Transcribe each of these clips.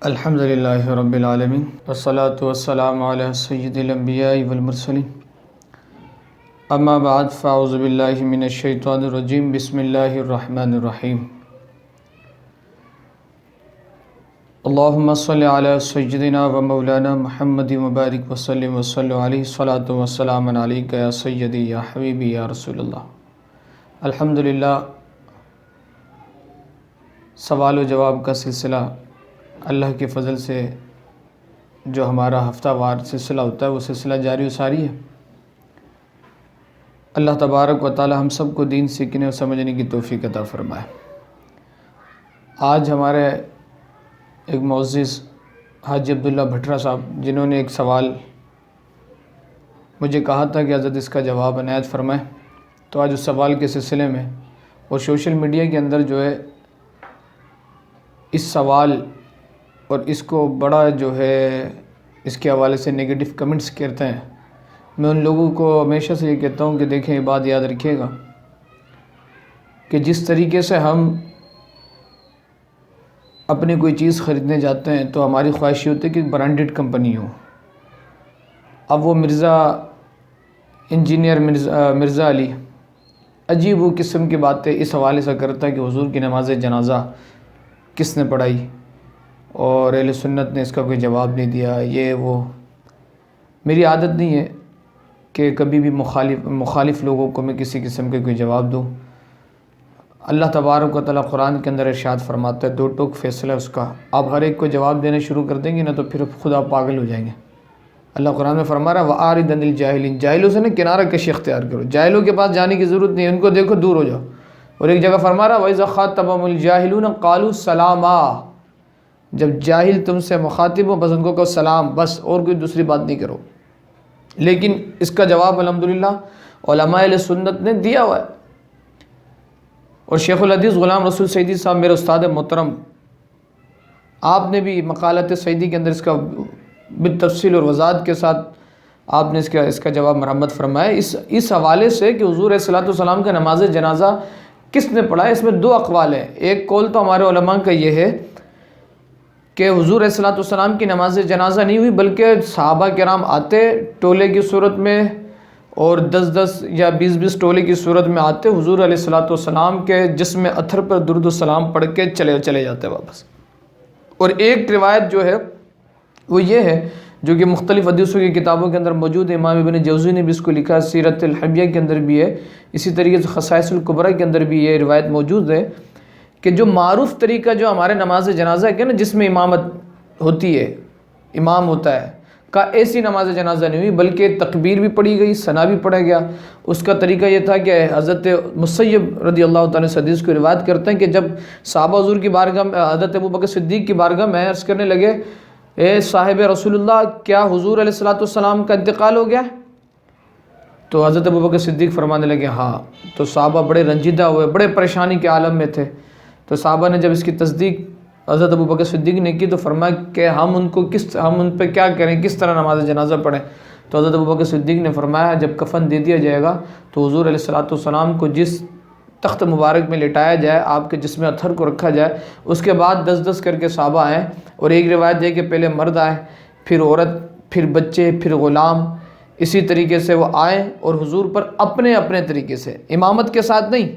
الحمدللہ رب العالمین والصلاة والسلام علی سید الانبیاء والمرسلین اما بعد فاعوذ باللہ من الشیطان الرجیم بسم اللہ الرحمن الرحیم اللہم صلی علی سیدنا و مولانا محمد مبارک وسلم وصلی علیہ الصلاة والسلام علیکہ یا سیدی یا حبیبی یا رسول اللہ۔ الحمدللہ سوال و جواب کا سلسلہ اللہ کے فضل سے جو ہمارا ہفتہ وار سلسلہ ہوتا ہے وہ سلسلہ جاری و ساری ہے۔ اللہ تبارک و تعالی ہم سب کو دین سیکھنے اور سمجھنے کی توفیق عطا فرمائے۔ آج ہمارے ایک معزز حاجی عبداللہ بھٹرا صاحب جنہوں نے ایک سوال مجھے کہا تھا کہ حضرت اس کا جواب عنایت فرمائیں، تو آج اس سوال کے سلسلے میں اور سوشل میڈیا کے اندر جو ہے اس سوال اور اس کو بڑا جو ہے اس کے حوالے سے نگیٹو کمنٹس کرتے ہیں، میں ان لوگوں کو ہمیشہ سے یہ کہتا ہوں کہ دیکھیں یہ بات یاد رکھیے گا کہ جس طریقے سے ہم اپنی کوئی چیز خریدنے جاتے ہیں تو ہماری خواہش یہ ہوتی ہے کہ ایک برانڈڈ کمپنی ہو۔ اب وہ انجینئر مرزا علی عجیب و قسم کی باتیں اس حوالے سے کرتا ہے کہ حضور کی نماز جنازہ کس نے پڑھائی اور اہل سنت نے اس کا کوئی جواب نہیں دیا، یہ وہ۔ میری عادت نہیں ہے کہ کبھی بھی مخالف لوگوں کو میں کسی قسم کے کوئی جواب دوں۔ اللہ تبارک و تعالیٰ قرآن کے اندر ارشاد فرماتا ہے، دو ٹوک فیصلہ اس کا، آپ ہر ایک کو جواب دینا شروع کر دیں گے نا تو پھر خود آپ پاگل ہو جائیں گے۔ اللہ قرآن میں فرما رہا ہے وَأَعْرِضْ عَنِ الْجَاهِلِينَ، جاہلوں سے نا کنارہ کشی اختیار کرو، جاہلوں کے پاس جانے کی ضرورت نہیں ہے، ان کو دیکھو دور ہو جاؤ۔ اور ایک جگہ فرما رہا ہے وَإِذَا خَاطَبَهُمُ الْجَاهِلُونَ قَالُوا سَلَامًا، جب جاہل تم سے مخاطب ہو بس ان کو کہو سلام، بس اور کوئی دوسری بات نہیں کرو۔ لیکن اس کا جواب الحمدللہ علماء اہل سنت نے دیا ہوا ہے، اور شیخ الحدیث غلام رسول سعیدی صاحب میرے استاد محترم، آپ نے بھی مقالات سعیدی کے اندر اس کا بالتفصیل اور وضاحت کے ساتھ آپ نے اس کا جواب مرمت فرمایا اس حوالے سے کہ حضور علیہ الصلوۃ والسلام کا نماز جنازہ کس نے پڑھا ہے۔ اس میں دو اقوال ہیں، ایک قول تو ہمارے علماء کا یہ ہے کہ حضور علیہ الصلوۃ والسلام کی نماز جنازہ نہیں ہوئی، بلکہ صحابہ کرام آتے ٹولے کی صورت میں اور 10 یا 20 ٹولے کی صورت میں آتے، حضور علیہ الصلوۃ والسلام کے جسم اطہر پر درود و سلام پڑھ کے چلے جاتے واپس۔ اور ایک روایت جو ہے وہ یہ ہے جو کہ مختلف حدیثوں کی کتابوں کے اندر موجود ہے، امام ابن جوزی نے بھی اس کو لکھا، سیرت الحبیہ کے اندر بھی ہے، اسی طریقے سے خصائص الکبریٰ کے اندر بھی یہ روایت موجود ہے کہ جو معروف طریقہ جو ہمارے نماز جنازہ ہے نا جس میں امامت ہوتی ہے، امام ہوتا ہے کا، ایسی نماز جنازہ نہیں ہوئی، بلکہ تکبیر بھی پڑھی گئی، ثنا بھی پڑھا گیا۔ اس کا طریقہ یہ تھا کہ حضرت مسیب رضی اللہ تعالیٰ عنہ حدیث کو روایت کرتے ہیں کہ جب صحابہ حضور کی بارگاہ میں حضرت ابوبکر صدیق کی بارگاہ میں عرض کرنے لگے، اے صاحب رسول اللہ کیا حضور علیہ الصلوۃ والسلام کا انتقال ہو گیا؟ تو حضرت ابوبکر صدیق فرمانے لگے ہاں۔ تو صحابہ بڑے رنجیدہ ہوئے، بڑے پریشانی کے عالم میں تھے۔ تو صحابہ نے جب اس کی تصدیق حضرت ابوبکر صدیق نے کی تو فرمایا کہ ہم ان پہ کیا کریں، کس طرح نماز جنازہ پڑھیں؟ تو حضرت ابوبکر صدیق نے فرمایا جب کفن دے دیا جائے گا تو حضور علیہ الصلوۃ والسلام کو جس تخت مبارک میں لٹایا جائے، آپ کے جسم اطہر کو رکھا جائے، اس کے بعد 10 کر کے صحابہ آئیں، اور ایک روایت ہے کہ پہلے مرد آئے، پھر عورت، پھر بچے، پھر غلام، اسی طریقے سے وہ آئیں اور حضور پر اپنے طریقے سے امامت کے ساتھ نہیں،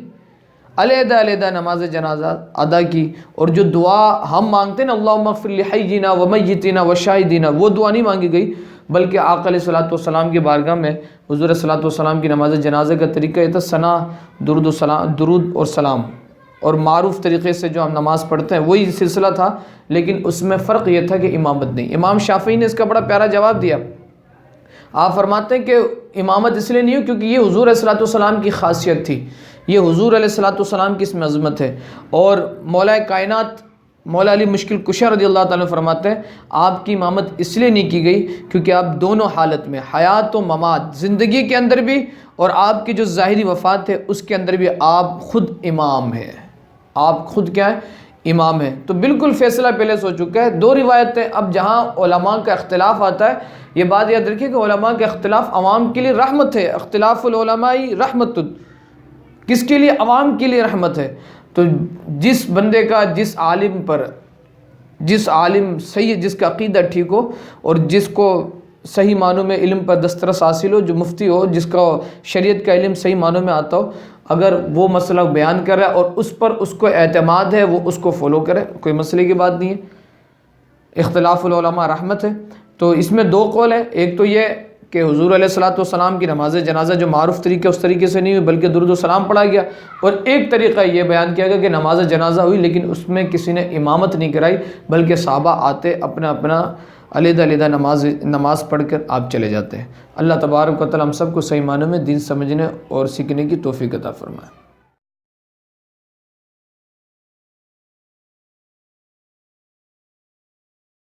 علیحدہ نماز جنازہ ادا کی۔ اور جو دعا ہم مانگتے ہیں نا اللہم اغفر لحینا ومیتنا وشاہدینا، وہ دعا نہیں مانگی گئی، بلکہ آقا علیہ الصلوۃ والسلام کی بارگاہ میں حضور علیہ الصلوۃ والسلام کی نماز جنازہ کا طریقہ یہ تھا ثنا، درود اور سلام، اور معروف طریقے سے جو ہم نماز پڑھتے ہیں وہی سلسلہ تھا، لیکن اس میں فرق یہ تھا کہ امامت نہیں۔ امام شافعی نے اس کا بڑا پیارا جواب دیا، آپ فرماتے ہیں کہ امامت اس لیے نہیں ہو کیونکہ یہ حضور علیہ الصلوۃ والسلام کی خاصیت تھی، یہ حضور علیہ الصلوۃ والسلام کی اس میں عظمت ہے۔ اور مولا کائنات مولا علی مشکل کشا رضی اللہ تعالیٰ فرماتے ہیں آپ کی امامت اس لیے نہیں کی گئی کیونکہ آپ دونوں حالت میں، حیات و ممات، زندگی کے اندر بھی اور آپ کی جو ظاہری وفات ہے اس کے اندر بھی آپ خود امام ہیں، آپ خود کیا ہے، امام ہیں۔ تو بالکل فیصلہ پہلے سو چکا ہے۔ دو روایتیں، اب جہاں علماء کا اختلاف آتا ہے، یہ بات یاد رکھیے کہ علماء کا اختلاف عوام کے لیے رحمت ہے، اختلاف العلماء رحمت، کس کے لیے؟ عوام کے لیے رحمت ہے۔ تو جس بندے کا، جس عالم پر جس عالم صحیح، جس کا عقیدہ ٹھیک ہو اور جس کو صحیح معنوں میں علم پر دسترس حاصل ہو، جو مفتی ہو، جس کا شریعت کا علم صحیح معنوں میں آتا ہو، اگر وہ مسئلہ بیان کر رہا ہے اور اس پر اس کو اعتماد ہے، وہ اس کو فالو کرے، کوئی مسئلے کی بات نہیں ہے۔ اختلاف العلماء رحمت ہے۔ تو اس میں دو قول ہیں، ایک تو یہ کہ حضور علیہ الصلوۃ والسلام کی نماز جنازہ جو معروف طریقے اس طریقے سے نہیں ہوئی بلکہ درود و سلام پڑھا گیا، اور ایک طریقہ یہ بیان کیا گیا کہ نماز جنازہ ہوئی لیکن اس میں کسی نے امامت نہیں کرائی، بلکہ صحابہ آتے اپنا اپنا علیحدہ علیحدہ نماز پڑھ کر آپ چلے جاتے ہیں۔ اللہ تبارک و تعالی ہم سب کو صحیح معنوں میں دین سمجھنے اور سیکھنے کی توفیق عطا فرمائے۔